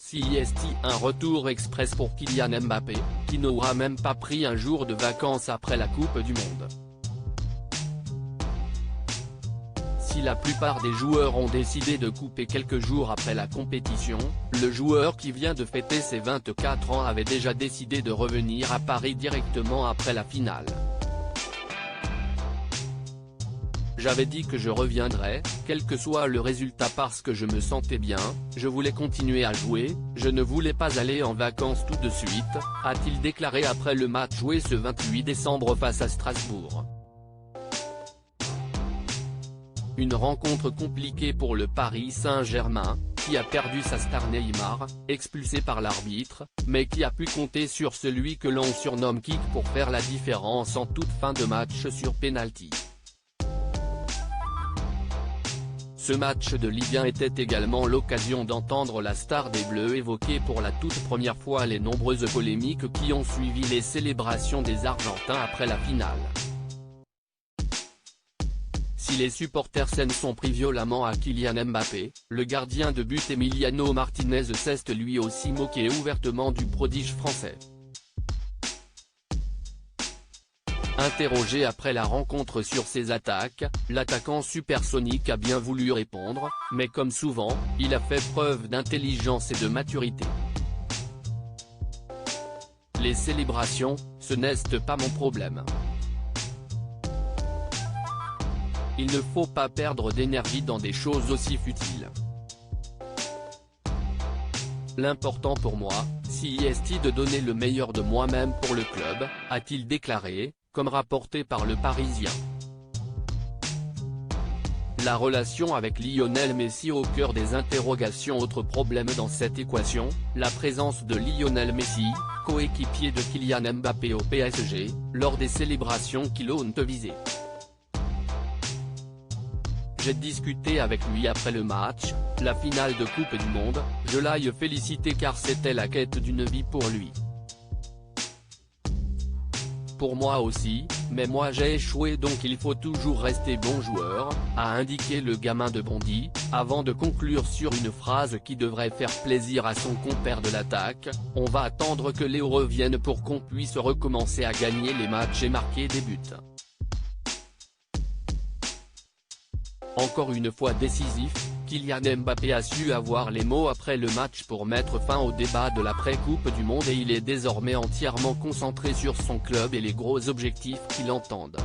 CIST, un retour express pour Kylian Mbappé, qui n'aura même pas pris un jour de vacances après la Coupe du Monde. Si la plupart des joueurs ont décidé de couper quelques jours après la compétition, le joueur qui vient de fêter ses 24 ans avait déjà décidé de revenir à Paris directement après la finale. J'avais dit que je reviendrais, quel que soit le résultat parce que je me sentais bien, je voulais continuer à jouer, je ne voulais pas aller en vacances tout de suite, a-t-il déclaré après le match joué ce 28 décembre face à Strasbourg. Une rencontre compliquée pour le Paris Saint-Germain, qui a perdu sa star Neymar, expulsé par l'arbitre, mais qui a pu compter sur celui que l'on surnomme Kik pour faire la différence en toute fin de match sur penalty. Ce match de Ligue 1 était également l'occasion d'entendre la star des Bleus évoquer pour la toute première fois les nombreuses polémiques qui ont suivi les célébrations des Argentins après la finale. Si les supporters s'en sont pris violemment à Kylian Mbappé, le gardien de but Emiliano Martinez s'est lui aussi moqué ouvertement du prodige français. Interrogé après la rencontre sur ses attaques, l'attaquant supersonique a bien voulu répondre, mais comme souvent, il a fait preuve d'intelligence et de maturité. Les célébrations, ce n'est pas mon problème. Il ne faut pas perdre d'énergie dans des choses aussi futiles. L'important pour moi, c'est de donner le meilleur de moi-même pour le club, a-t-il déclaré, comme rapporté par Le Parisien. La relation avec Lionel Messi au cœur des interrogations. Autre problème dans cette équation, la présence de Lionel Messi, coéquipier de Kylian Mbappé au PSG, lors des célébrations qui l'ont visé. J'ai discuté avec lui après le match, la finale de Coupe du Monde, je l'ai félicité car c'était la quête d'une vie pour lui. Pour moi aussi, mais moi j'ai échoué donc il faut toujours rester bon joueur, a indiqué le gamin de Bondy, avant de conclure sur une phrase qui devrait faire plaisir à son compère de l'attaque, on va attendre que Léo revienne pour qu'on puisse recommencer à gagner les matchs et marquer des buts. Encore une fois décisif, Kylian Mbappé a su avoir les mots après le match pour mettre fin au débat de l'après-Coupe du Monde et il est désormais entièrement concentré sur son club et les gros objectifs qui l'entendent.